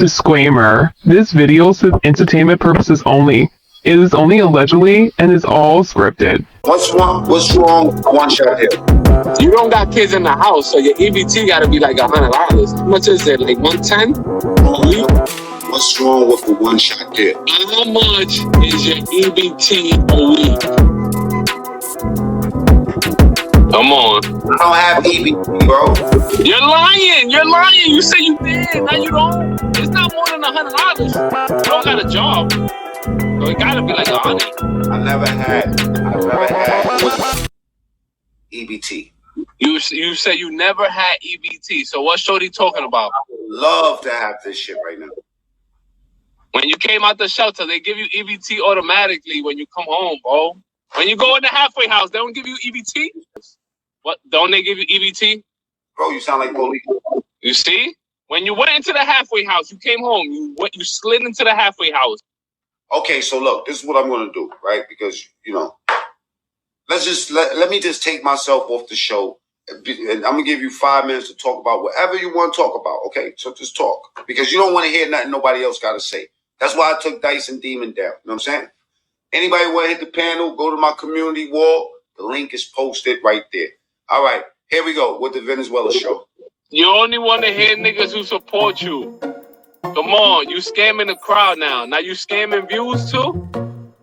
Disclaimer: this video is for entertainment purposes only. It is only allegedly and is all scripted. What's wrong with one shot here? You don't got kids in the house, so your EBT gotta be like $100. How much is it? Like 110 a week? What's wrong with the one shot there? How much is your EBT a week? Come on. I don't have EBT, bro. You're lying. You're lying. You say you did. Now you don't. It's not more than $100. You don't got a job. So it gotta be like $100. I never had EBT. You say you never had EBT. So what's Shorty talking about? I would love to have this shit right now. When you came out the shelter, they give you EBT automatically when you come home, bro. When you go in the halfway house, they don't give you EBT? What? Don't they give you EBT? Bro, you sound like police. You see? When you went into the halfway house, you came home, you slid into the halfway house. Okay, so look, this is what I'm going to do, right? Because, you know, let me just take myself off the show. And I'm going to give you 5 minutes to talk about whatever you want to talk about, okay? So just talk. Because you don't want to hear nothing nobody else got to say. That's why I took Dice and Demon down. You know what I'm saying? Anybody want to hit the panel, go to my community wall. The link is posted right there. All right, here we go with the Venezuela show. You only want to hear niggas who support you. Come on, you scamming the crowd now. Now you scamming views too?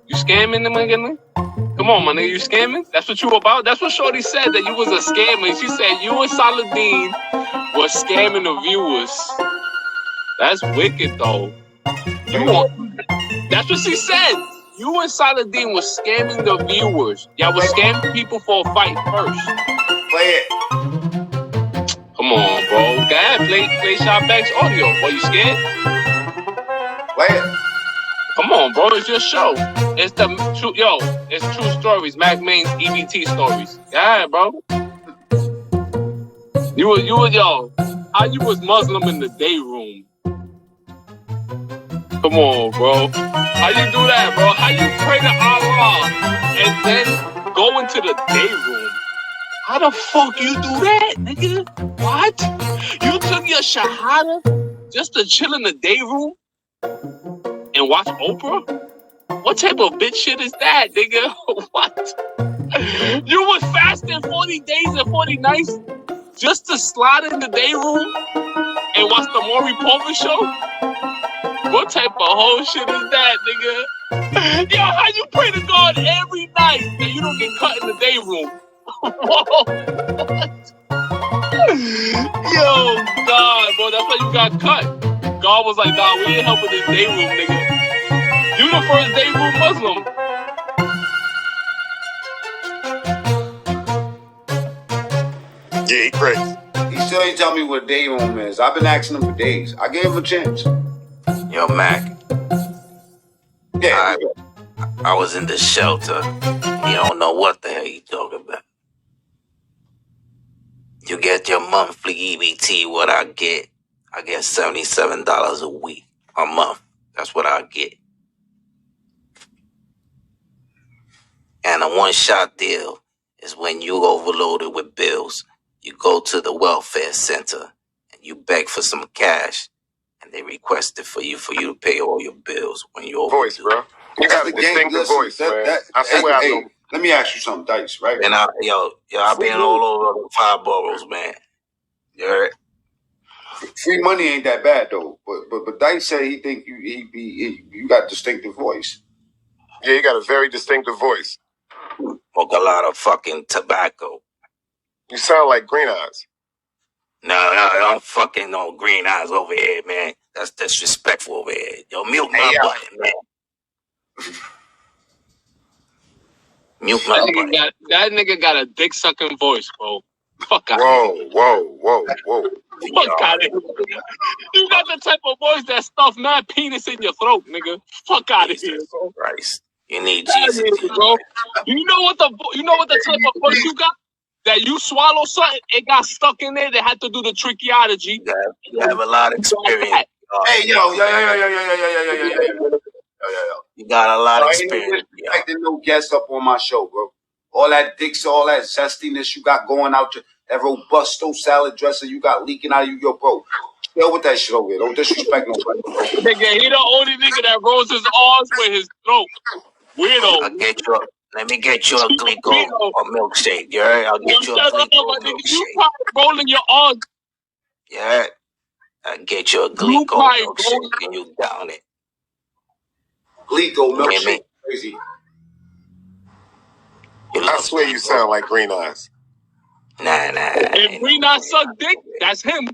You scamming them again? Come on, my nigga, you scamming? That's what you about? That's what Shorty said, that you was a scammer. She said you and Saladin was scamming the viewers. That's wicked, though. That's what she said. You and Saladin was scamming the viewers. Y'all was scamming people for a fight first. Play it. Come on, bro. Go ahead, play Shotback's audio. What, you scared? Play it. Come on, bro. It's your show. It's it's true stories. MacMeans EBT stories. Go ahead, bro. You were, how you was Muslim in the day room? Come on, bro. How you do that, bro? How you pray to Allah and then go into the day room? How the fuck you do that, nigga? What? You took your shahada just to chill in the day room and watch Oprah? What type of bitch shit is that, nigga? What? You was fasting 40 days and 40 nights just to slide in the day room and watch the Maury Povich show? What type of whole shit is that, nigga? Yo, how you pray to God every night and you don't get cut in the day room? Whoa. Yo, God, bro, that's why you got cut. God was like, nah, we ain't helping this day room, nigga. You the first day room Muslim. Yeah, he crazy. He still ain't tell me what day room is. I've been asking him for days. I gave him a chance. Yo, Mac. Yeah. I was in the shelter. You don't know what the hell you talking about. You get your monthly EBT, what I get $77 a week, a month. That's what I get. And a one-shot deal is when you overloaded with bills. You go to the welfare center and you beg for some cash, and they request it for you to pay all your bills when you overdue. Voice, bro. You got a distinctive voice, man. I swear I know. Let me ask you something, Dice, right? And I've been all over the 5 boroughs, man. You heard? Free money ain't that bad though. But Dice said he think you got a distinctive voice. Yeah, you got a very distinctive voice. Smoke a lot of fucking tobacco. You sound like Green Eyes. No, I'm fucking no Green Eyes over here, man. That's disrespectful over here. Yo, mute my button, man. Mute my button. That nigga got a dick sucking voice, bro. Fuck out. Whoa. Fuck out of here. You got the type of voice that stuff mad penis in your throat, nigga. Fuck out of here, bro. Christ. You need Jesus, bro. You know what the type of voice you got? That you swallow something, it got stuck in there. They had to do the tracheology. You have a lot of experience. Hey, yo. You got a lot of experience. I didn't no guest up on my show, bro. All that dicks, all that zestiness you got going out, that robusto salad dressing you got leaking out of you, yo, bro. Deal with that shit over here. Don't disrespect nobody. Nigga, he the only nigga that rolls his R's with his throat. Weirdo. Let me get you a Glico or milkshake. You heard? I'll get you a Glico or milkshake. You probably rolling your R's. Yeah. I'll get you a Glico milkshake and you down it. Glico milkshake. Crazy. I swear you sound like Green Eyes. Nah. If Green Eyes suck dick, that's him.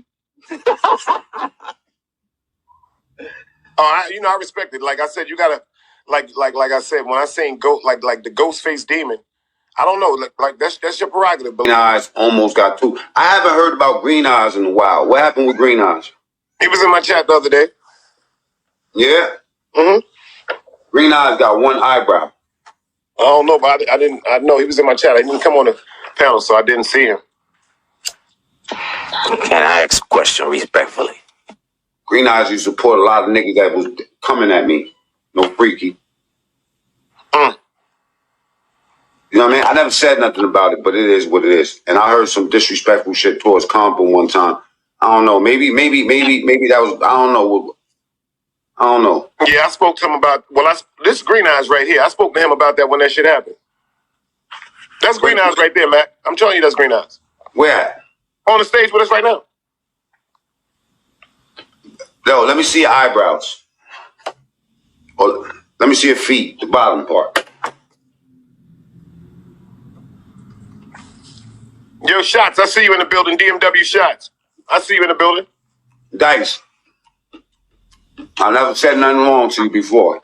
I respect it. Like I said, you gotta, like I said, when I seen like the ghost face demon, I don't know, like that's your prerogative. But Green Eyes almost got 2. I haven't heard about Green Eyes in a while. What happened with Green Eyes? He was in my chat the other day. Yeah. Green Eyes got 1 eyebrow. I don't know, but I know he was in my chat. I didn't come on the panel, so I didn't see him. Can I ask a question respectfully? Green Eyes used to support a lot of niggas that was coming at me. No freaky. You know what I mean? I never said nothing about it, but it is what it is. And I heard some disrespectful shit towards Compa one time. I don't know. Maybe that was, I don't know. Yeah, I spoke to him about, this Green Eyes right here. I spoke to him about that when that shit happened. That's Green Eyes right there, Mac. I'm telling you that's Green Eyes. Where at? On the stage with us right now. Yo, let me see your eyebrows. Or let me see your feet, the bottom part. Yo, Shots, I see you in the building. DMW Shots. I see you in the building. Dice. I never said nothing wrong to you before.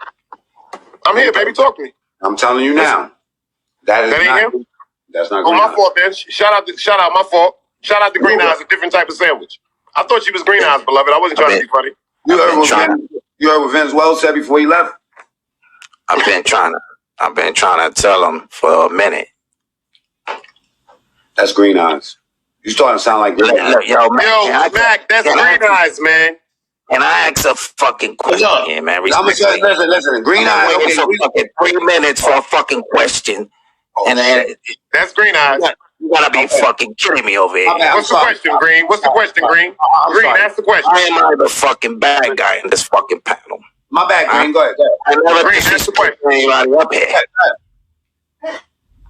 I'm here, baby. Talk to me. I'm telling you now. That ain't him? That's not Green my fault, man. Shout out, my fault. Shout out to Green Eyes, a different type of sandwich. I thought she was Green Eyes, beloved. I wasn't trying to be funny. You heard what Venezuela said before he left? I've been trying to tell him for a minute. That's Green Eyes. You starting to sound like Green Eyes. Yo, Mac, that's Green Eyes, man. And I ask a fucking question here, man. I'm gonna say, listen. Green Eyes. Okay, for fucking 3 minutes for a fucking question. And then that's Green Eyes. You gotta be fucking kidding me over here. What's the question, Green? What's the question, Green? Green, ask the question. I am the fucking bad guy in this fucking panel. My bad, Green. Go ahead. I never disrespect anybody up here.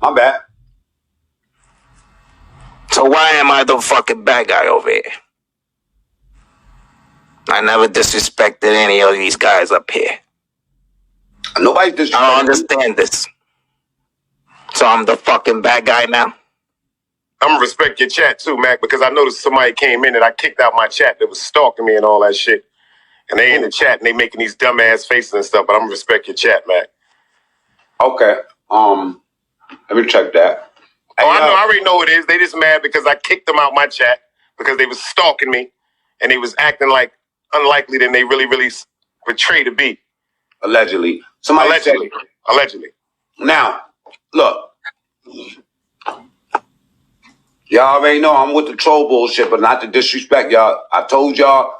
My bad. So why am I the fucking bad guy over here? I never disrespected any of these guys up here. Nobody disrespected. I don't understand this. So I'm the fucking bad guy now? I'm gonna respect your chat too, Mac, because I noticed somebody came in and I kicked out my chat that was stalking me and all that shit. And they in the chat and they making these dumbass faces and stuff, but I'm gonna respect your chat, Mac. Okay. Let me check that. I know. I already know what it is. They just mad because I kicked them out my chat because they was stalking me and they was acting like unlikely than they really portray to be. Allegedly. Allegedly. Now, look. Y'all already know I'm with the troll bullshit, but not to disrespect y'all. I told y'all,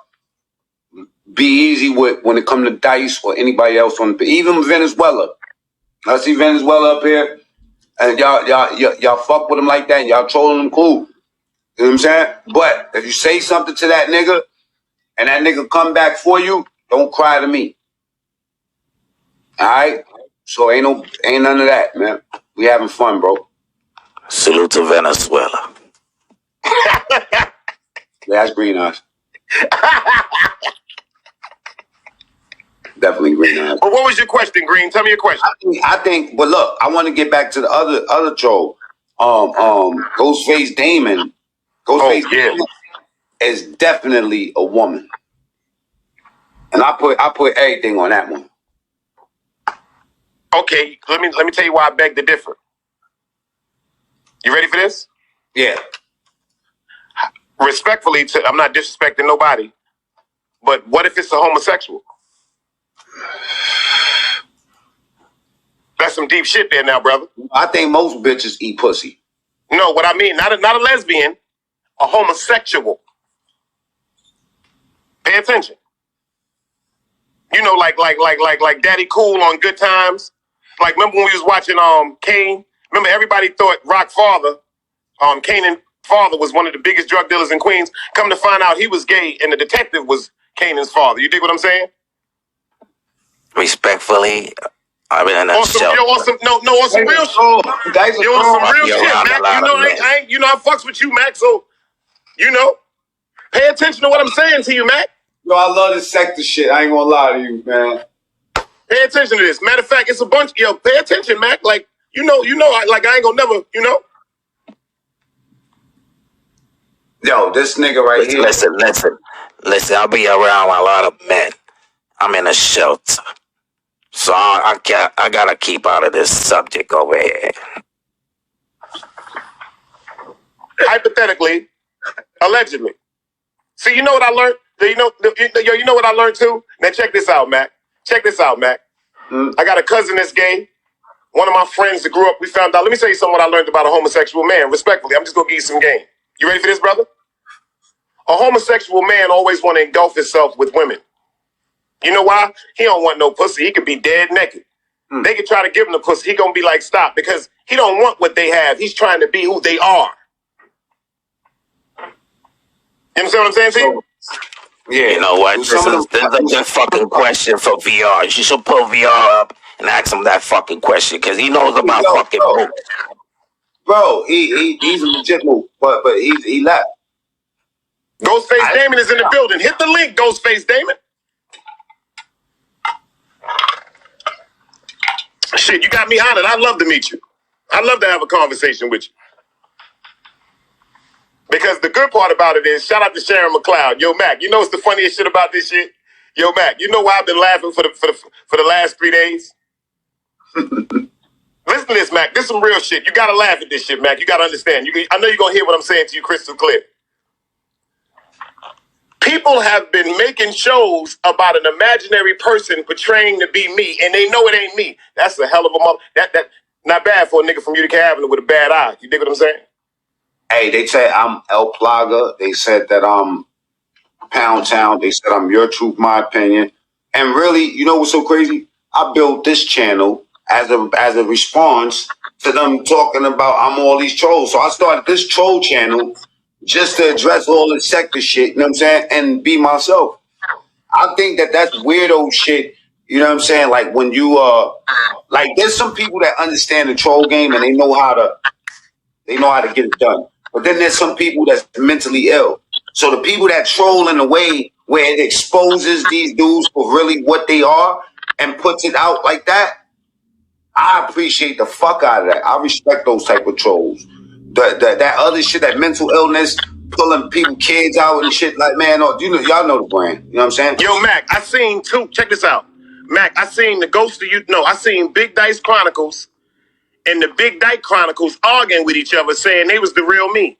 be easy with when it comes to Dice or anybody else even Venezuela. I see Venezuela up here, and y'all fuck with them like that, and y'all trolling them cool. You know what I'm saying? But if you say something to that nigga, and that nigga come back for you, don't cry to me. All right? So ain't none of that, man. We having fun, bro. Salute to Venezuela. That's Green Eyes. Definitely Green Eyes. But what was your question, Green? Tell me your question. I think, but look, I want to get back to the other troll. Ghostface Damon. Damon is definitely a woman. And I put everything on that one. Okay, let me tell you why I beg to differ. You ready for this? Yeah. Respectfully, I'm not disrespecting nobody, but what if it's a homosexual? That's some deep shit there now, brother. I think most bitches eat pussy. No, what I mean, not a lesbian, a homosexual. Pay attention. You know, like Daddy Cool on Good Times. Like, remember when we was watching Kane? Remember everybody thought Rock father, Kanan father was one of the biggest drug dealers in Queens. Come to find out he was gay and the detective was Kanan's father. You dig what I'm saying? Respectfully, I'm in a shelter. On some real shit. On some real shit, Mac. I fucks with you, Mac, so, pay attention to what I'm saying to you, Mac. Yo, I love this sector shit. I ain't gonna lie to you, man. Pay attention to this. Matter of fact, it's a bunch. Yo, pay attention, Mac. Like, I ain't gonna never, Yo, this nigga right here. Listen, I'll be around a lot of men. I'm in a shelter. So I gotta keep out of this subject over here. Hypothetically, allegedly. See, you know what I learned? You know what I learned too? Now check this out, Mac. I got a cousin that's gay. One of my friends that grew up, we found out. Let me tell you something what I learned about a homosexual man. Respectfully, I'm just gonna give you some game. You ready for this, brother? A homosexual man always want to engulf himself with women. You know why? He don't want no pussy. He could be dead naked. They could try to give him the pussy. He gonna be like, stop, because he don't want what they have. He's trying to be who they are. You understand what I'm saying to you? Yeah. You know what? This is a good fucking question for VR. You should pull VR up and ask him that fucking question, because he knows about fucking moves. Bro, he's a legit move, but he left. Ghostface Damon is in the building. Hit the link, Ghostface Damon. Shit, you got me honored. I'd love to meet you. I'd love to have a conversation with you. Because the good part about it is, shout out to Sharon McLeod. Yo, Mac, you know what's the funniest shit about this shit? Yo, Mac, you know why I've been laughing for the last 3 days? Listen to this, Mac. This is some real shit. You gotta laugh at this shit, Mac. You gotta understand. I know you're gonna hear what I'm saying to you crystal clear. People have been making shows about an imaginary person portraying to be me, and they know it ain't me. That's a hell of a mother. That not bad for a nigga from Utica Avenue with a bad eye. You dig what I'm saying? Hey, they said I'm El Plaga. They said that I'm Pound Town. They said I'm Your Truth, My Opinion. And really, you know what's so crazy? I built this channel as a response to them talking about I'm all these trolls. So I started this troll channel just to address all the sector shit, you know what I'm saying, and be myself. I think that's weirdo shit, you know what I'm saying? Like when you like there's some people that understand the troll game and they know how to get it done. But then there's some people that's mentally ill. So the people that troll in a way where it exposes these dudes for really what they are and puts it out like that, I appreciate the fuck out of that. I respect those type of trolls. That other shit, that mental illness, pulling people, kids out and shit, like, man, y'all know the brand. You know what I'm saying? Yo, Mac, I seen two. Check this out. Mac, I seen the Ghost of You. No, I seen Big Dice Chronicles and the Big Dice Chronicles arguing with each other, saying they was the real me.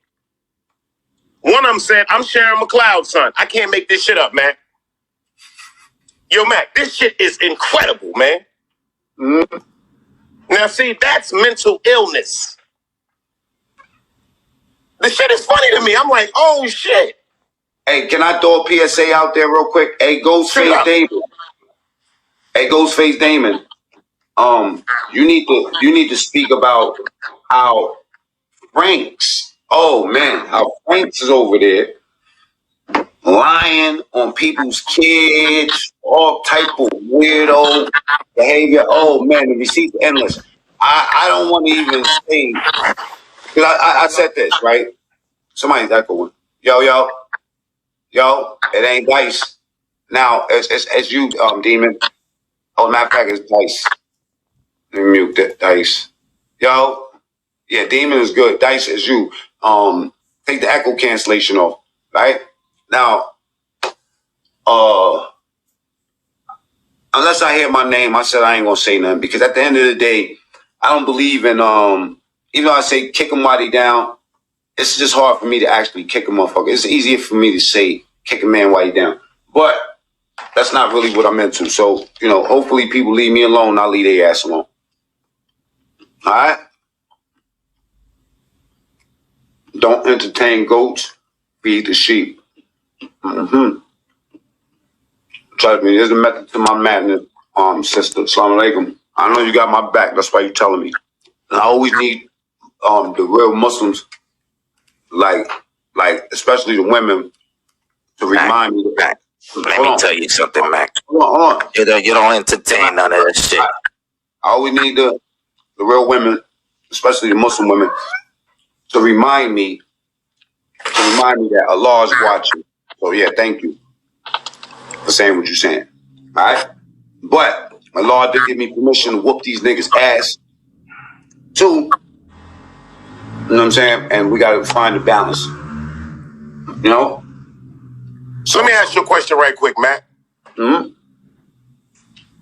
One of them said, I'm Sharon McLeod's son. I can't make this shit up, man. Yo, Mac, this shit is incredible, man. Mm-hmm. Now, see, that's mental illness. The shit is funny to me. I'm like, oh, shit. Hey, can I throw a PSA out there real quick? Hey, Ghostface Damon. Hey, Ghostface Damon. You need to speak about how Franks, how Franks is over there lying on people's kids, all type of weirdo behavior. Oh, man, the receipts are endless. I don't want to even say, because I said this, right? Somebody's echoing. Yo, it ain't Dice. Now, as you, Demon. Oh, matter of fact, it's Dice. Let me mute that, Dice. Yo, yeah, Demon is good. Dice is you. Take the echo cancellation off, right? Now, unless I hear my name, I said I ain't gonna say nothing, because at the end of the day, I don't believe in, even though I say kick somebody down, it's just hard for me to actually kick a motherfucker. It's easier for me to say kick a man while he's down. But that's not really what I'm into. So, hopefully people leave me alone. I'll leave their ass alone. All right? Don't entertain goats. Feed the sheep. Mm-hmm. Trust me, there's a method to my madness, sister. Assalamu alaikum. I know you got my back. That's why you're telling me. And I always need the real Muslims like especially the women, to remind me. Mac, let me tell you something, Mac. Hold on. You don't entertain none of that shit. I always need the real women, especially the Muslim women, to remind me that Allah is watching. So yeah, thank you for saying what you're saying. All right? But Allah did give me permission to whoop these niggas' ass too. You know what I'm saying? And we gotta find the balance. You know? So let me ask you a question right quick, Matt. Mm-hmm.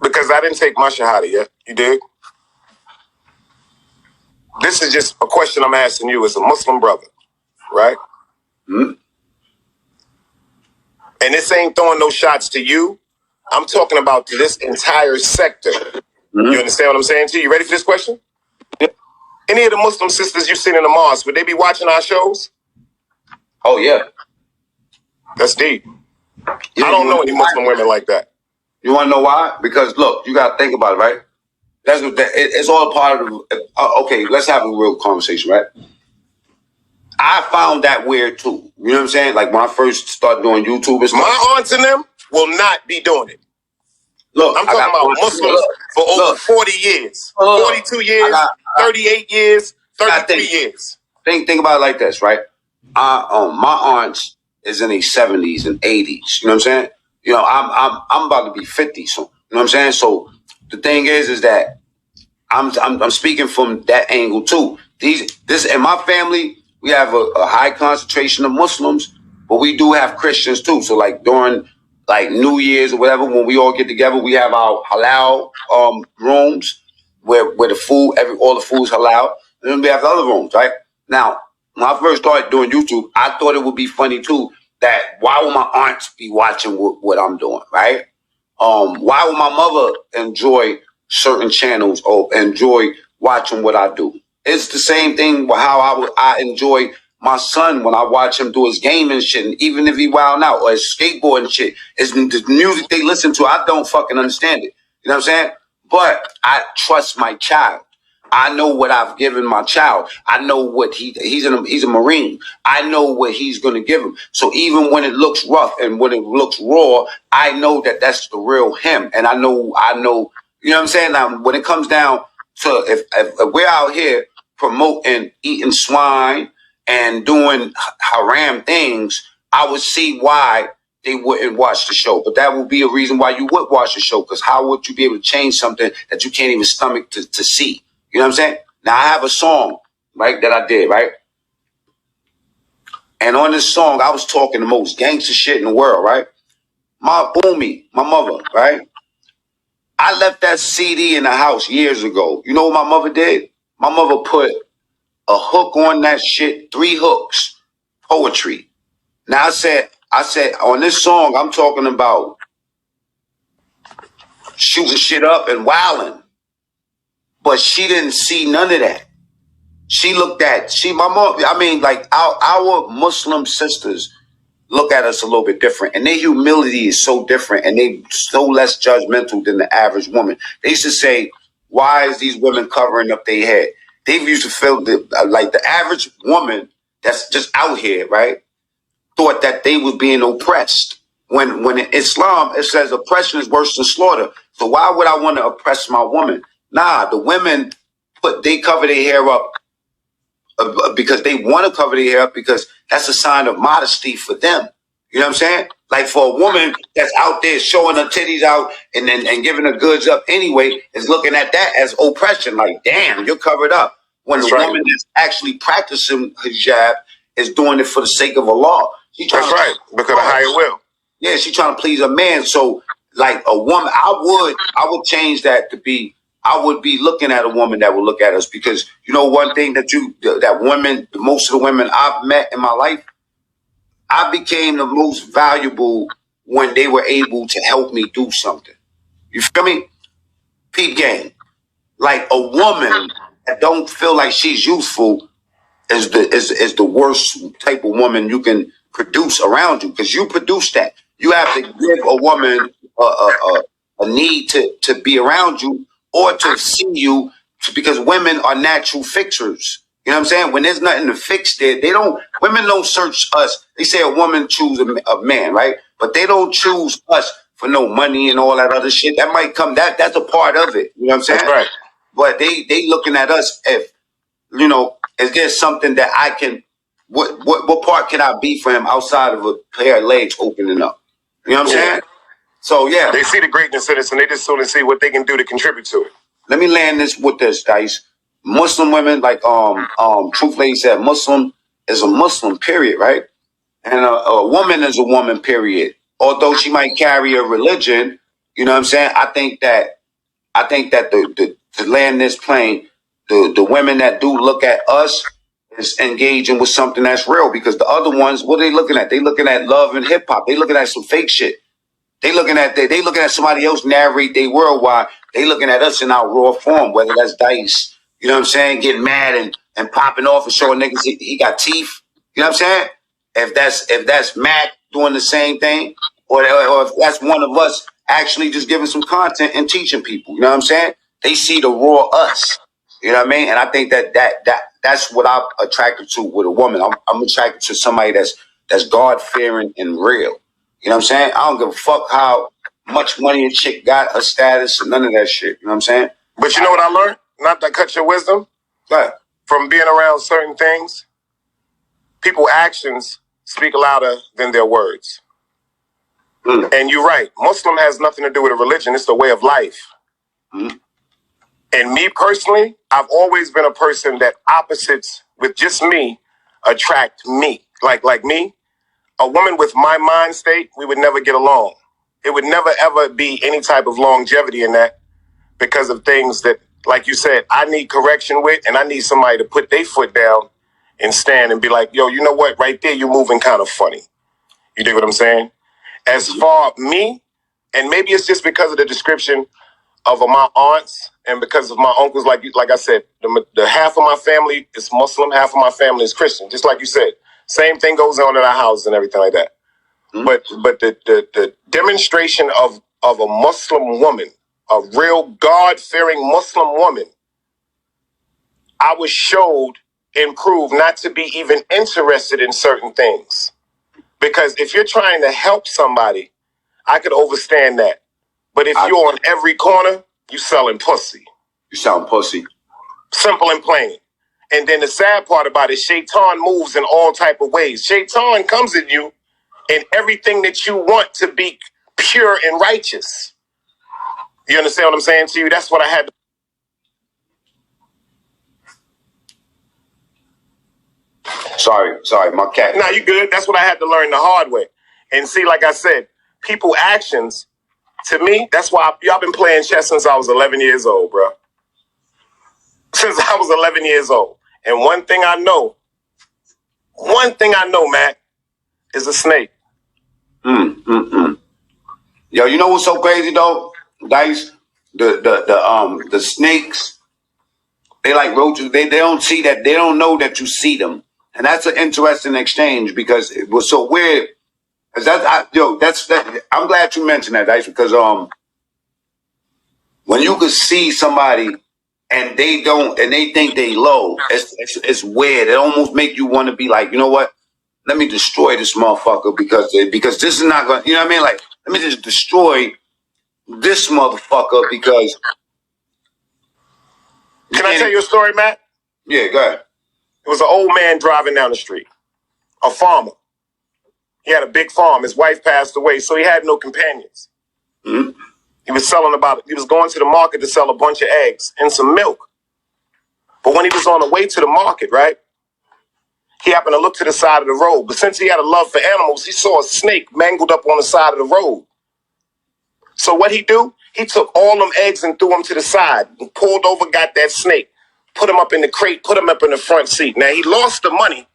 Because I didn't take my shahada yet. You did? This is just a question I'm asking you as a Muslim brother, right? Mm-hmm. And this ain't throwing no shots to you. I'm talking about to this entire sector. Mm-hmm. You understand what I'm saying to you? You ready for this question? Yep. Any of the Muslim sisters you seen in the mosque, would they be watching our shows? Oh yeah. That's deep. Yeah, I don't know any Muslim women like that. You want to know why? Because look, you got to think about it, right? That's what it's all part of. Okay, let's have a real conversation, right? I found that weird too. You know what I'm saying? Like when I first started doing YouTube and stuff. My aunts and them will not be doing it. Look, I'm talking about Muslims for over 40 years, 42 years, 38 years, 33 years. Think about it like this, right? My aunts is in their 70s and 80s. You know what I'm saying? You know, I'm about to be 50 soon. You know what I'm saying? So the thing is that I'm speaking from that angle too. This in my family, we have a high concentration of Muslims, but we do have Christians too. So like during like New Year's or whatever, when we all get together, we have our halal rooms where the food, all the food's halal, and then we have the other rooms, right? Now, when I first started doing YouTube, I thought it would be funny too that why would my aunts be watching what I'm doing, right? Why would my mother enjoy certain channels or enjoy watching what I do? It's the same thing with how I enjoy my son when I watch him do his gaming shit, and even if he wild out or his skateboarding shit, it's the music they listen to. I don't fucking understand it. You know what I'm saying? But I trust my child. I know what I've given my child. I know what he's a Marine. I know what he's going to give him. So even when it looks rough and when it looks raw, I know that that's the real him. And I know, you know what I'm saying? Now, when it comes down to if we're out here promoting eating swine and doing haram things, I would see why they wouldn't watch the show. But that would be a reason why you would watch the show, because how would you be able to change something that you can't even stomach to see? You know what I'm saying? Now, I have a song, right, that I did, right? And on this song, I was talking the most gangster shit in the world, right? My Boomy, my mother, right? I left that CD in the house years ago. You know what my mother did? My mother put a hook on that shit, 3 hooks, poetry. Now, I said, on this song, I'm talking about shooting shit up and wilding. But she didn't see none of that. She looked at, my mom, I mean, like our Muslim sisters look at us a little bit different. And their humility is so different. And they so less judgmental than the average woman. They used to say, why is these women covering up their head? They used to feel like the average woman that's just out here, right, thought that they were being oppressed. When in Islam, it says oppression is worse than slaughter. So why would I want to oppress my woman? Nah, the women they cover their hair up because they want to cover their hair up because that's a sign of modesty for them. You know what I'm saying? Like for a woman that's out there showing her titties out and giving her goods up anyway, is looking at that as oppression. Like, damn, you're covered up. When the woman that's actually practicing hijab is doing it for the sake of Allah. That's right, because of higher will. Yeah, she's trying to please a man. So, like a woman, I would change that to be, I would be looking at a woman that would look at us, because you know one thing that women, most of the women I've met in my life, I became the most valuable when they were able to help me do something. You feel me? Peep game. Like a woman that don't feel like she's useful is the worst type of woman you can produce around you, because you produce that. You have to give a woman a need to be around you or to see you, because women are natural fixers. You know what I'm saying? When there's nothing to fix there, women don't search us. They say a woman choose a man, right? But they don't choose us for no money and all that other shit. That might come, that's a part of it. You know what I'm saying? That's right. But they looking at us if, is there something that I can, what part can I be for him outside of a pair of legs opening up? You know what I'm saying? So, yeah. They see the greatness in this and they just want to see what they can do to contribute to it. Let me land this with this, Dice. Muslim women, like Truth Lady said, Muslim is a Muslim, period, right? And a woman is a woman, period. Although she might carry a religion, you know what I'm saying? I think that the to land this plane, the women that do look at us is engaging with something that's real, because the other ones, what are they looking at? They looking at love and hip hop. They looking at some fake shit. They looking at somebody else narrate they worldwide. They looking at us in our raw form, whether that's Dice, you know what I'm saying, getting mad and popping off and showing niggas he got teeth. You know what I'm saying? If that's Mac doing the same thing, or if that's one of us actually just giving some content and teaching people, you know what I'm saying? They see the raw us. You know what I mean? And I think that's what I'm attracted to with a woman. I'm attracted to somebody that's God fearing and real. You know what I'm saying? I don't give a fuck how much money a chick got, her status, and none of that shit. You know what I'm saying? But you know what I learned? Not to cut your wisdom. Right. From being around certain things, people's actions speak louder than their words. And you're right. Muslim has nothing to do with a religion. It's the way of life. And me personally, I've always been a person that opposites with just me attract me. Like me, a woman with my mind state, we would never get along. It would never, ever be any type of longevity in that because of things that, like you said, I need correction with, and I need somebody to put their foot down and stand and be like, yo, you know what? Right there, you're moving kind of funny. You dig what I'm saying? As far me, and maybe it's just because of the description of my aunts and because of my uncles, like I said, the half of my family is Muslim, half of my family is Christian. Just like you said, same thing goes on in our house and everything like that. But the demonstration of a Muslim woman, a real God-fearing Muslim woman, I was showed and proved not to be even interested in certain things. Because if you're trying to help somebody, I could understand that. But if you're on every corner, you selling pussy. You sound pussy. Simple and plain. And then the sad part about it, Shaitan moves in all type of ways. Shaitan comes at you in everything that you want to be pure and righteous. You understand what I'm saying to you? That's what I had to. Sorry, my cat. No, you good. That's what I had to learn the hard way. And see, like I said, people actions, to me, that's why y'all been playing chess since I was 11 years old, bro. Since I was 11 years old. And one thing I know, Mac, is a snake. Yo, you know what's so crazy though, Dice? The snakes, they like roaches. They don't see that. They don't know that you see them, and that's an interesting exchange because it was so weird. Cause I'm glad you mentioned that, Dice, because when you could see somebody and they don't, and they think they low, it's weird. It almost make you want to be like, you know what? Let me destroy this motherfucker because this is not going to, you know what I mean? Like, let me just destroy this motherfucker because. Can I tell you a story, Matt? Yeah, go ahead. It was an old man driving down the street, a farmer. He had a big farm. His wife passed away, so he had no companions. He was going to the market to sell a bunch of eggs and some milk. But when he was on the way to the market, right, he happened to look to the side of the road. But since he had a love for animals, he saw a snake mangled up on the side of the road. So what he do? He took all them eggs and threw them to the side, and pulled over, got that snake, put him up in the crate, put him up in the front seat. Now, he lost the money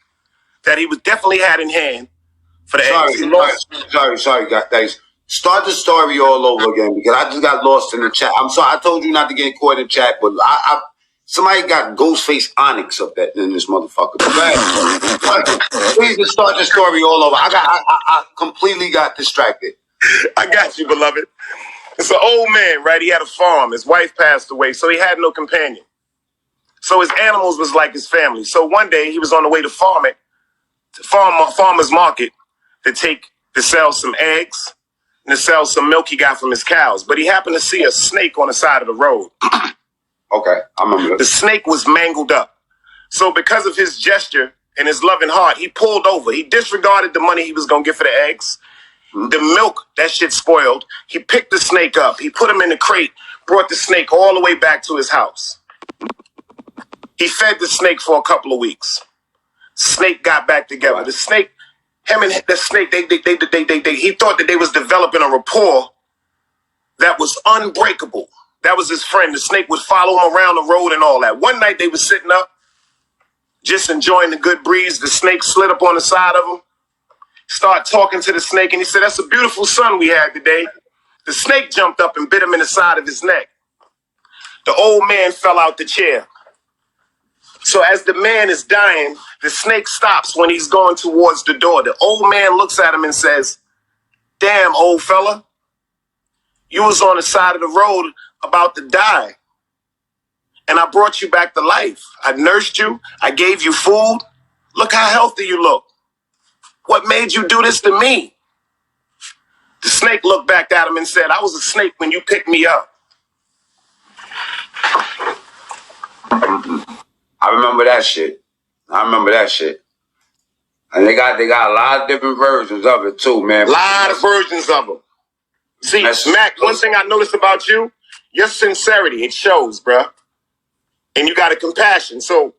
that he was definitely had in hand for the eggs. Sorry, guys. Start the story all over again because I just got lost in the chat. I'm sorry. I told you not to get caught in the chat, but somebody got Ghostface Onyx up in this motherfucker. Please just start the story all over. I completely got distracted. I got you, beloved. It's an old man, right? He had a farm. His wife passed away, so he had no companion. So his animals was like his family. So one day he was on the way to farmer's market to sell some eggs and to sell some milk he got from his cows. But he happened to see a snake on the side of the road. Okay, I remember The snake was mangled up. So because of his gesture and his loving heart, he pulled over. He disregarded the money he was going to get for the eggs. The milk, that shit spoiled. He picked the snake up. He put him in the crate, brought the snake all the way back to his house. He fed the snake for a couple of weeks. Snake got back together. Right. The snake, him and the snake, he thought that they was developing a rapport that was unbreakable. That was his friend. The snake would follow him around the road and all that. One night they was sitting up, just enjoying the good breeze. The snake slid up on the side of him, started talking to the snake, and he said, "That's a beautiful sun we had today." The snake jumped up and bit him in the side of his neck. The old man fell out the chair. So as the man is dying, the snake stops when he's going towards the door. The old man looks at him and says, "Damn, old fella, you was on the side of the road about to die. And I brought you back to life. I nursed you. I gave you food. Look how healthy you look. What made you do this to me?" The snake looked back at him and said, "I was a snake when you picked me up." I remember that shit. And they got a lot of different versions of it too, man. A lot of versions of them. See, Mac, one thing I noticed about you, your sincerity, it shows, bruh. And you got a compassion. So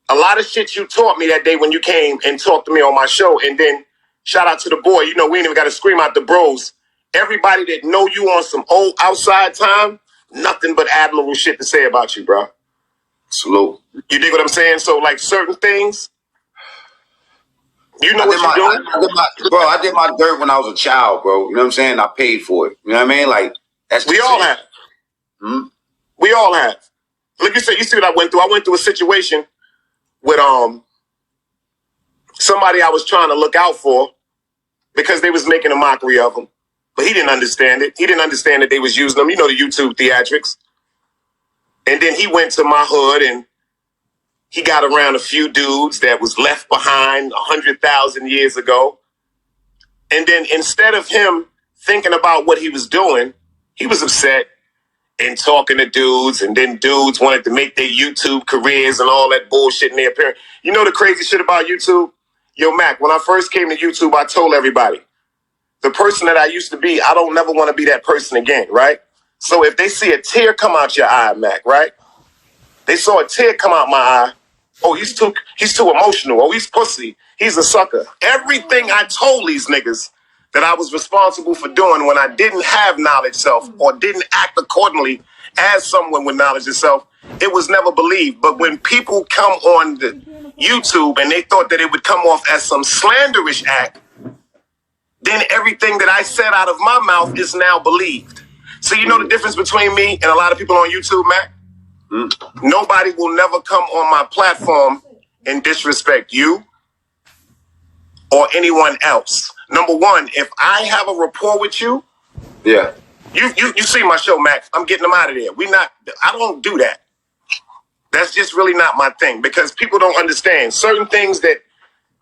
a lot of shit you taught me that day when you came and talked to me on my show. And then shout out to the boy. You know, we ain't even got to scream out the bros. Everybody that know you on some old outside time, nothing but admirable shit to say about you, bro. Salute. You dig what I'm saying? So, like, certain things, you know what you're doing? I did my dirt when I was a child, bro. You know what I'm saying? I paid for it. You know what I mean? Like, that's we all have. We all have. Like you said, you see what I went through? I went through a situation with somebody I was trying to look out for because they was making a mockery of him. But he didn't understand it. He didn't understand that they was using them. You know the YouTube theatrics. And then he went to my hood and he got around a few dudes that was left behind 100,000 years ago. And then instead of him thinking about what he was doing, he was upset and talking to dudes. And then dudes wanted to make their YouTube careers and all that bullshit in their parents. You know the crazy shit about YouTube? Yo, Mac, when I first came to YouTube, I told everybody, the person that I used to be, I don't never want to be that person again, right? So if they see a tear come out your eye, Mac, right? They saw a tear come out my eye. Oh, he's too emotional. Oh, he's pussy. He's a sucker. Everything I told these niggas that I was responsible for doing when I didn't have knowledge self or didn't act accordingly as someone with knowledge of self, it was never believed. But when people come on the YouTube and they thought that it would come off as some slanderish act, then everything that I said out of my mouth is now believed. So you know the difference between me and a lot of people on YouTube, Mac? Nobody will never come on my platform and disrespect you or anyone else. Number one, if I have a rapport with you, yeah, you see my show, Mac. I'm getting them out of there. I don't do that. That's just really not my thing because people don't understand certain things that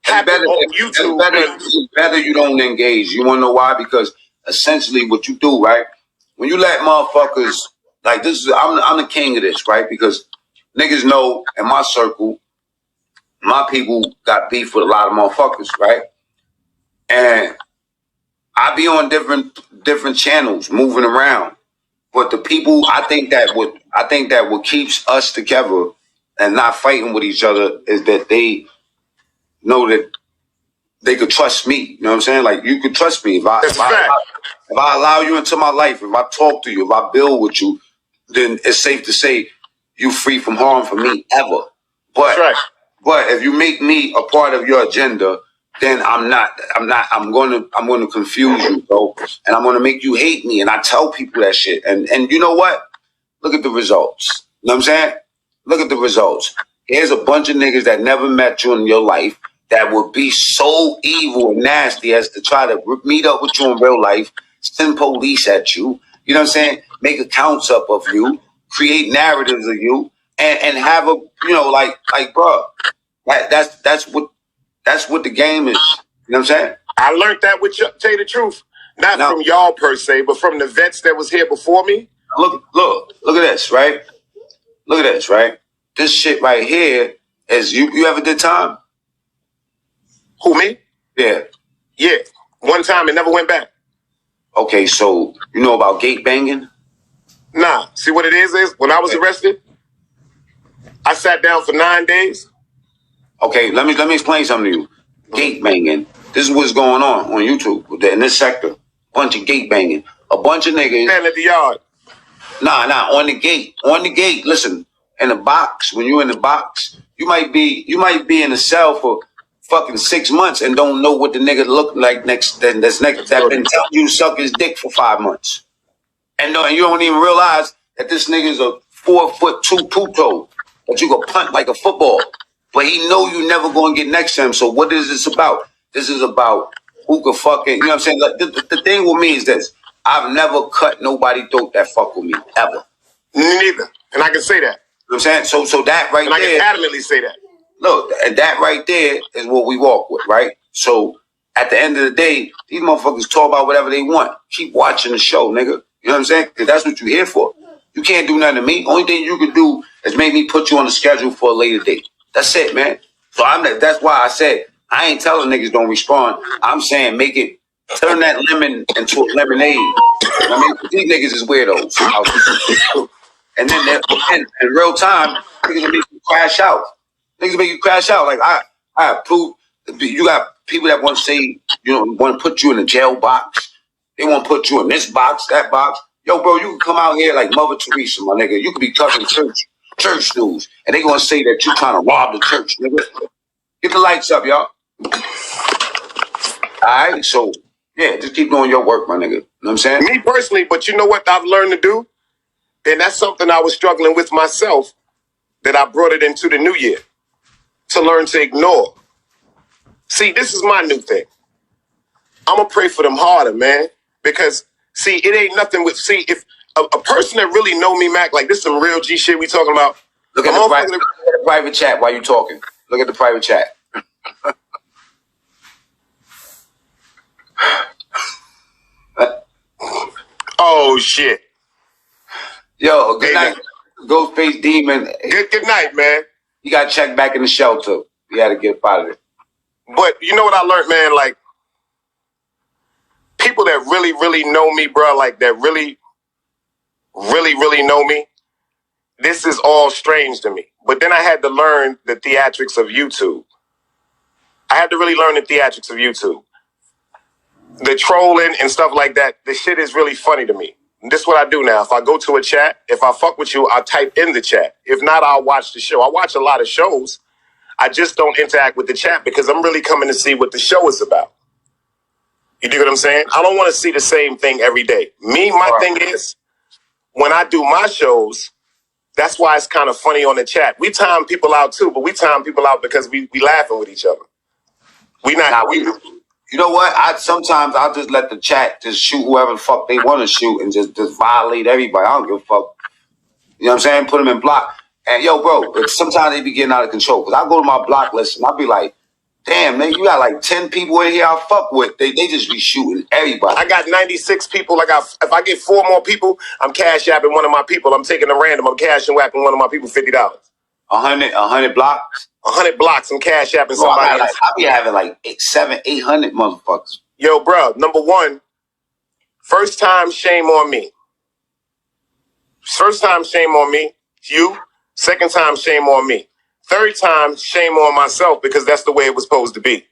happen on YouTube. It's better you don't engage. You want to know why? Because essentially what you do, right? When you let motherfuckers, like this is, I'm the king of this, right? Because niggas know in my circle, my people got beef with a lot of motherfuckers, right? And I be on different channels moving around. But the people, I think that what keeps us together and not fighting with each other is that they know that they could trust me. You know what I'm saying? Like, you could trust me. If I allow you into my life, if I talk to you, if I build with you, then it's safe to say you free from harm for me ever. But if you make me a part of your agenda, then I'm gonna confuse you, bro. And I'm gonna make you hate me. And I tell people that shit. And you know what? Look at the results. You know what I'm saying? Look at the results. Here's a bunch of niggas that never met you in your life that would be so evil and nasty as to try to meet up with you in real life, send police at you, you know what I'm saying? Make accounts up of you, create narratives of you, and have a like bro, that's what the game is. You know what I'm saying? I learned that with you, tell you the truth. Not Now, from y'all per se, but from the vets that was here before me. look at this, right? Look at this, right? This shit right here is you ever did time? Who, me? Yeah. Yeah. One time and never went back. Okay, so you know about gate banging? Nah. See what it is when I was arrested, I sat down for 9 days. Okay, let me explain something to you. Gate banging. This is what's going on YouTube in this sector. Bunch of gate banging. A bunch of niggas. Stand at the yard. Nah, on the gate. On the gate. Listen, in the box, when you're in the box, you might be in a cell for fucking 6 months and don't know what the nigga look like that's been telling you to suck his dick for 5 months. And you don't even realize that this nigga's a 4'2" puto that you can punt like a football. But he know you never gonna get next to him. So what is this about? This is about who can fucking, you know what I'm saying? Like, the thing with me is this. I've never cut nobody throat that fuck with me, ever. Me neither. And I can say that. You know what I'm saying? So that right and there. I can adamantly say that. Look, and that right there is what we walk with, right? So at the end of the day, these motherfuckers talk about whatever they want. Keep watching the show, nigga. You know what I'm saying? Because that's what you're here for. You can't do nothing to me. Only thing you can do is make me put you on the schedule for a later date. That's it, man. So that's why I said I ain't telling niggas don't respond. I'm saying turn that lemon into a lemonade. I mean, these niggas is weirdos. And then in real time, niggas make you crash out. Niggas make you crash out. Like I approve. You got people that want to say, want to put you in a jail box. They want to put you in this box, that box. Yo, bro, you can come out here like Mother Teresa, my nigga. You could be covering church news, and they gonna say that you trying to rob the church, nigga. Get the lights up, y'all. All right, so yeah, just keep doing your work, my nigga. You know what I'm saying? Me personally, but you know what I've learned to do? And that's something I was struggling with myself that I brought it into the new year. To learn to ignore. See, this is my new thing. I'm going to pray for them harder, man. Because, see, it ain't nothing with, see, if a person that really know me, Mac, like this some real G shit we talking about. Look at the private chat while you talking. Look at the private chat. Oh, shit. Yo, good night. Ghostface Demon. Good night, man. You got checked back in the shelter. You had to get out of it. But you know what I learned, man? Like, people that really, really know me, bro, like that really, really, really know me, this is all strange to me. But then I had to learn the theatrics of YouTube. I had to really learn the theatrics of YouTube. The trolling and stuff like that, the shit is really funny to me. This is what I do now. If I go to a chat, if I fuck with you, I'll type in the chat. If not, I'll watch the show. I watch a lot of shows. I just don't interact with the chat because I'm really coming to see what the show is about. You dig what I'm saying? I don't want to see the same thing every day. My thing is, when I do my shows, that's why it's kind of funny on the chat. We time people out too, but we time people out because we laughing with each other. You know what? Sometimes I'll just let the chat just shoot whoever the fuck they want to shoot and just violate everybody. I don't give a fuck. You know what I'm saying? Put them in block. And yo, bro, sometimes they be getting out of control. Because I go to my block list and I'll be like, damn, man, you got like 10 people in here I fuck with. They just be shooting everybody. I got 96 people. If I get 4 more people, I'm cash apping one of my people. I'm taking a random. I'm cash and whapping one of my people $50. 100 blocks? 100 blocks. I'm cash apping somebody else. I be having like 800 motherfuckers. Yo, bro, number one, first time, shame on me. First time, shame on me. You. Second time, shame on me. Third time, shame on myself because that's the way it was supposed to be.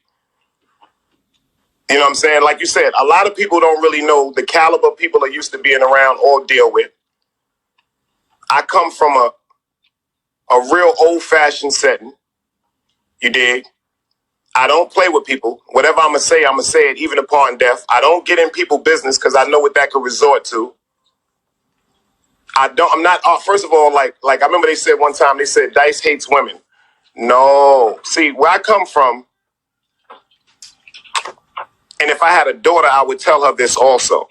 You know what I'm saying? Like you said, a lot of people don't really know the caliber of people are used to being around or deal with. I come from a real old-fashioned setting. You dig? I don't play with people. Whatever I'm going to say it even upon death. I don't get in people's business because I know what that could resort to. First of all, like I remember they said one time, they said Dice hates women. No. See, where I come from, and if I had a daughter, I would tell her this also.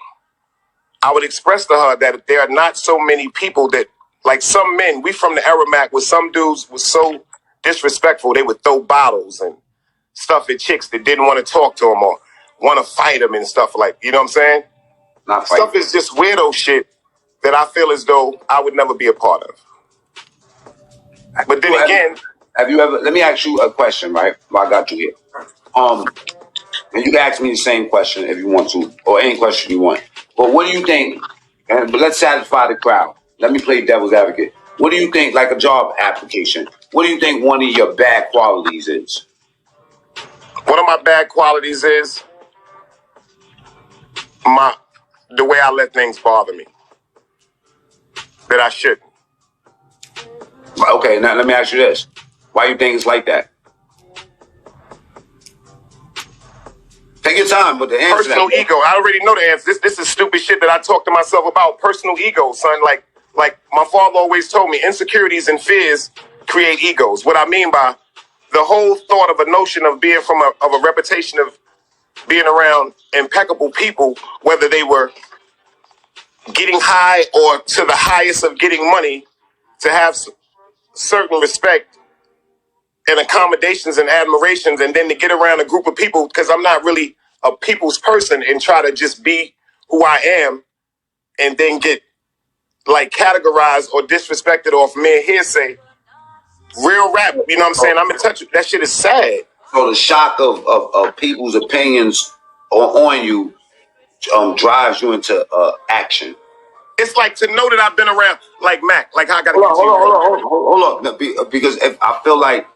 I would express to her that there are not so many people that Like some men, we from the era, Mac, where some dudes was so disrespectful, they would throw bottles and stuff at chicks that didn't want to talk to them or want to fight them and stuff like, you know what I'm saying? Not fighting. Stuff is just weirdo shit that I feel as though I would never be a part of. But then again, have you ever? Let me ask you a question, right? While I got you here. And you can ask me the same question if you want to, or any question you want. But what do you think? But let's satisfy the crowd. Let me play devil's advocate. What do you think, like a job application? What do you think one of your bad qualities is? one of my bad qualities is the way I let things bother me that I shouldn't. Okay, now let me ask you this. Why do you think it's like that? Take your time with the answer. Personal ego. I already know the answer. This is stupid shit that I talk to myself about. Personal ego, son. Like my father always told me, insecurities and fears create egos. What I mean by the whole thought of a notion of being from a reputation of being around impeccable people, whether they were getting high or to the highest of getting money, to have certain respect and accommodations and admirations, and then to get around a group of people, because I'm not really a people's person, and try to just be who I am, and then get like categorized or disrespected off mere hearsay. Real rap, you know what I'm saying? I'm in touch with that shit is sad. So the shock of people's opinions on you drives you into action. It's like to know that I've been around, like Mac, like how I gotta Hold on. Because if I feel like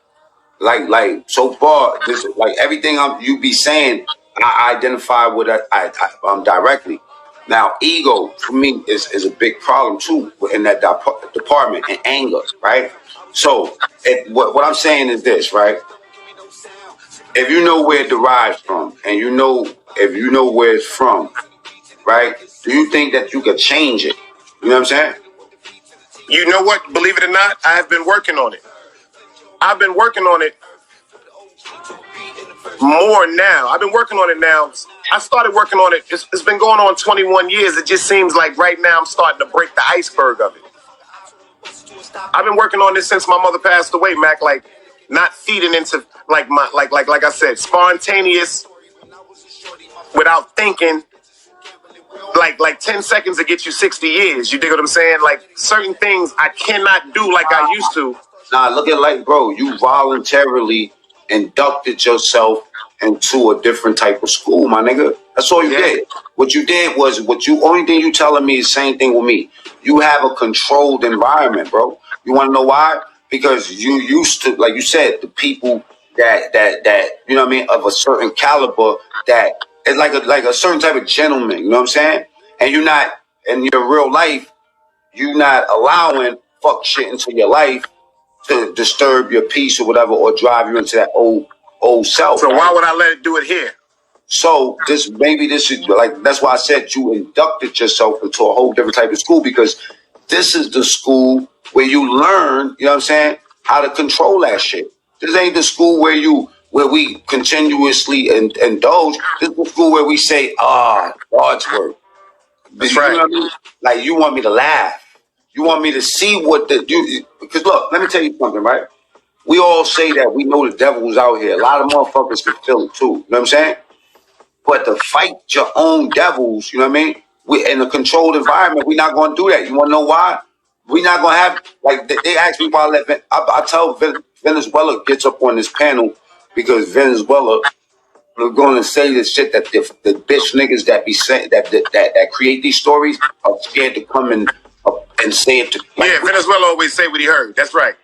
so far, this like everything you be saying, I identify with directly. Now, ego for me is a big problem too in that department, and anger, right? So what I'm saying is this, right? If you know where it derives from, and if you know where it's from, right? Do you think that you could change it? You know what I'm saying? You know what? Believe it or not, I have been working on it. I've been working on it more now. I've been working on it now. I started working on it. It's been going on 21 years. It just seems like right now I'm starting to break the iceberg of it. I've been working on this since my mother passed away, Mac. Like not feeding into like I said, spontaneous, without thinking. Like 10 seconds to get you 60 years. You dig what I'm saying? Like certain things I cannot do like I used to. Nah, look at like, bro, you voluntarily inducted yourself into a different type of school, my nigga. That's all you did. What you did was only thing you telling me is the same thing with me. You have a controlled environment, bro. You want to know why? Because you used to, like you said, the people that you know what I mean, of a certain caliber that it's like a certain type of gentleman, you know what I'm saying? And you're not, in your real life, you're not allowing fuck shit into your life to disturb your peace or whatever, or drive you into that old self. So why would I let it do it here? So this is like, that's why I said you inducted yourself into a whole different type of school, because this is the school where you learn, you know what I'm saying, how to control that shit. This ain't the school where we continuously indulge. This is the school where we say, God's word. That's right. You know what I mean? Like, you want me to laugh. You want me to see because look, let me tell you something, right? We all say that we know the devil's out here. A lot of motherfuckers can feel it too. You know what I'm saying? But to fight your own devils, you know what I mean? We in a controlled environment, we're not going to do that. You want to know why? We're not going to have, like, they ask me why I tell Venezuela gets up on this panel, because Venezuela, we're going to say this shit that the bitch niggas that be saying that create these stories are scared to come and say it. Venezuela always say what he heard. That's right.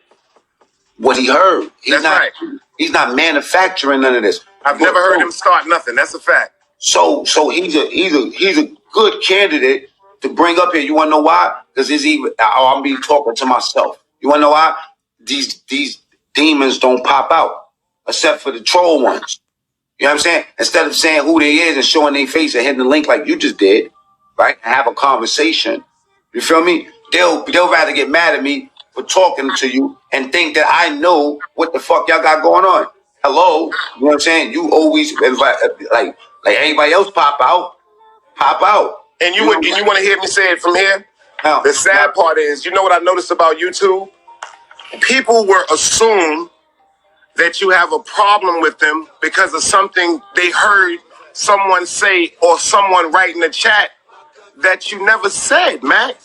What he heard. That's right. He's not manufacturing none of this. I've never heard him start nothing. That's a fact. So he's a good candidate to bring up here. You want to know why? Because I'm be talking to myself. You want to know why? These demons don't pop out, except for the troll ones. You know what I'm saying? Instead of saying who they is and showing their face and hitting the link like you just did, right? And have a conversation. You feel me? They'll rather get mad at me for talking to you and think that I know what the fuck y'all got going on. Hello? You know what I'm saying? You always invite, like anybody else pop out. And you want to hear me say it from here? Now, The sad part is, you know what I noticed about YouTube? People will assume that you have a problem with them because of something they heard someone say or someone write in the chat that you never said, Mac.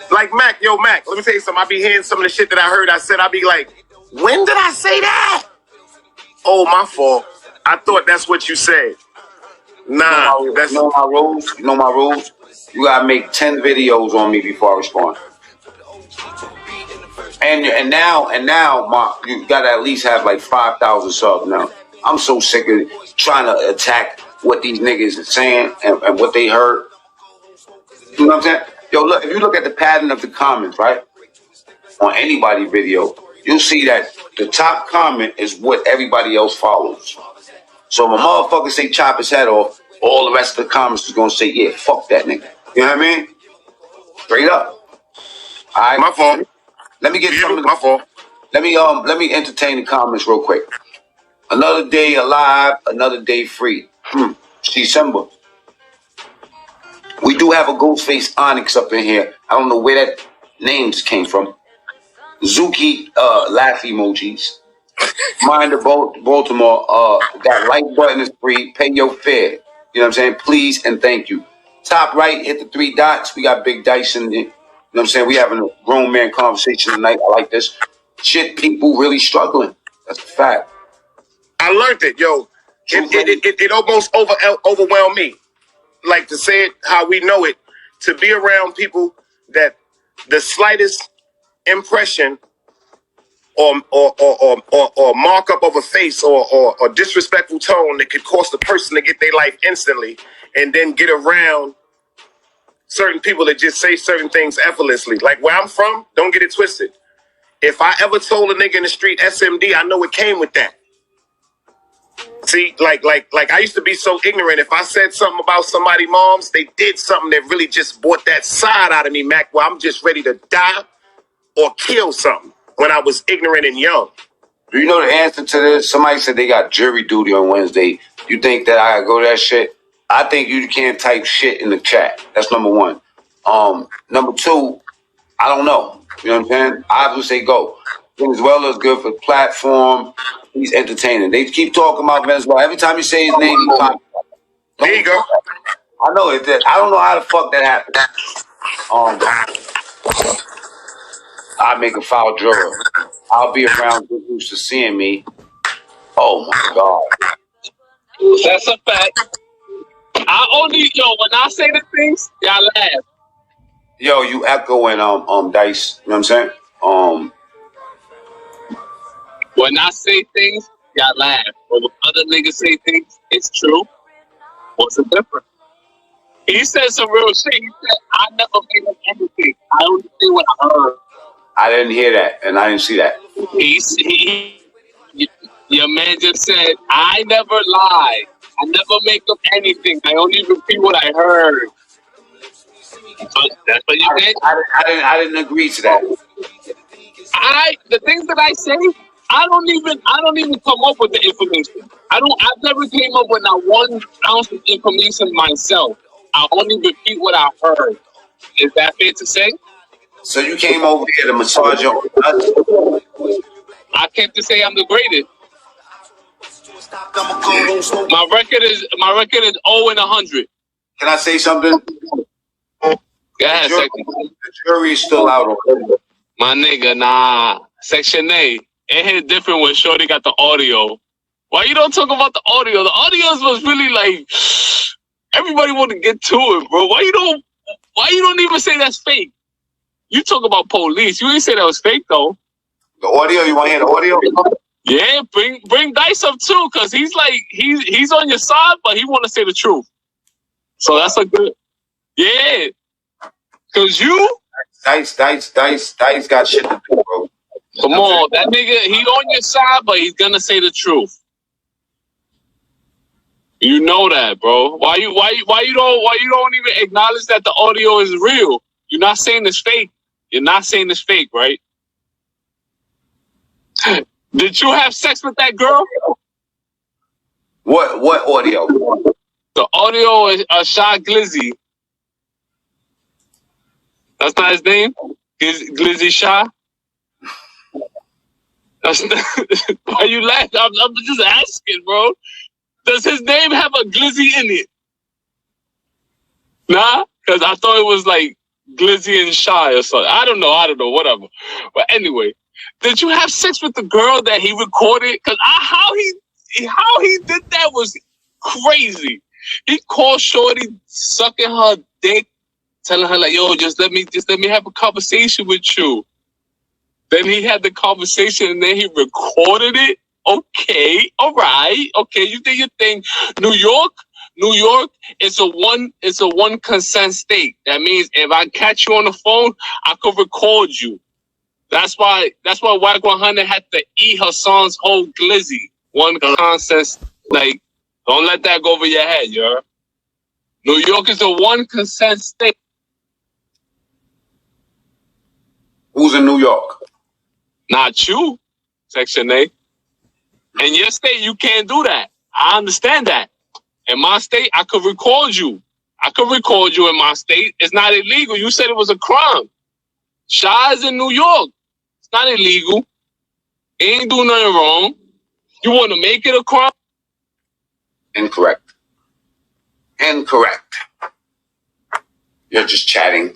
Like, Mac, Mac, let me tell you something. I be hearing some of the shit that I heard. I said, I be like, when did I say that? Oh, my fault. I thought that's what you said. Nah, that's... You know my rules? You know my rules? You gotta make 10 videos on me before I respond. And now, you gotta at least have like 5,000 subs now. I'm so sick of trying to attack what these niggas are saying and what they heard. You know what I'm saying? Yo, look, if you look at the pattern of the comments, right? On anybody's video, you'll see that the top comment is what everybody else follows. So if a motherfucker say chop his head off, all the rest of the comments is gonna say, yeah, fuck that nigga. You know what I mean? Straight up. All right. My fault. Let me get some of the, my fault. Let me entertain the comments real quick. Another day alive, another day free. December. We do have a Ghostface Onyx up in here. I don't know where that name just came from. Zuki laugh emojis. Mind of Baltimore, that like button is free. Pay your fare. You know what I'm saying? Please and thank you. Top right, hit the 3 dots. We got Big Dice in there. You know what I'm saying? We having a grown man conversation tonight. I like this. Shit, people really struggling. That's a fact. I learned it, yo. It almost overwhelmed me. Like, to say it how we know it, to be around people that the slightest impression or markup of a face or disrespectful tone that could cost a person to get their life instantly, and then get around certain people that just say certain things effortlessly. Like, where I'm from, don't get it twisted. If I ever told a nigga in the street SMD, I know it came with that. See, like I used to be so ignorant. If I said something about somebody's moms, they did something that really just brought that side out of me, Mac, where I'm just ready to die or kill something when I was ignorant and young. Do you know the answer to this? Somebody said they got jury duty on Wednesday. You think that I gotta go to that shit? I think you can't type shit in the chat. That's number one. Number two, I don't know. You know what I'm saying? I would say go. Venezuela is good for the platform. He's entertaining. They keep talking about Venezuela. Every time you say his name, he pops. There you go. I know it. I don't know how the fuck that happened. I make a foul juror. I'll be around good used to seeing me. Oh my God. That's a fact. I only, when I say the things, y'all laugh. Yo, you echoing Dice. You know what I'm saying? When I say things, y'all laugh. But when other niggas say things, it's true. What's the difference? He said some real shit. He said, I never made up anything. I only say what I heard. I didn't hear that, and I didn't see that. Your man just said, I never lie. I never make up anything. I only repeat what I heard. That's what you did? I didn't agree to that. The things that I say, I don't even come up with the information. I've never came up with not 1 ounce of information myself. I only repeat what I heard. Is that fair to say? So you came over here to massage your I came to say I'm the greatest. My record is 0-100. Can I say something? Go ahead, the jury is still out on it. My nigga, nah. Section A. It hit different when Shorty got the audio. Why you don't talk about the audio? The audios was really like everybody want to get to it, bro. Why you don't even say that's fake? You talk about police. You ain't say that was fake though. The audio, you want to hear the audio? Yeah, bring Dice up too, cause he's like he's on your side, but he want to say the truth. So that's a good, yeah. Cause you Dice got shit to do, bro. Come on, that nigga, he on your side, but he's gonna say the truth. You know that, bro. Why you don't even acknowledge that the audio is real? You're not saying it's fake. You're not saying it's fake, right? Did you have sex with that girl? What audio? The audio is Shy Glizzy. That's not his name? Glizzy Shaw? That's not, why you laughing? I'm just asking, bro. Does his name have a Glizzy in it? Nah? Because I thought it was like Glizzy and Shy or something. I don't know, whatever. But anyway, did you have sex with the girl that he recorded? Because how he did that was crazy. He called Shorty sucking her dick, telling her like, yo, just let me have a conversation with you. Then he had the conversation and then he recorded it. Okay, all right. Okay, you did your thing. New York, it's a one consent state. That means if I catch you on the phone, I could record you. That's why Wack 100 had to eat her son's whole glizzy. One consent, like, don't let that go over your head, yo. New York is a one consent state. Who's in New York? Not you, Section A. In your state, you can't do that. I understand that. In my state, I could record you. In my state. It's not illegal. You said it was a crime. Shy is in New York. It's not illegal. He ain't doing nothing wrong. You want to make it a crime? Incorrect. You're just chatting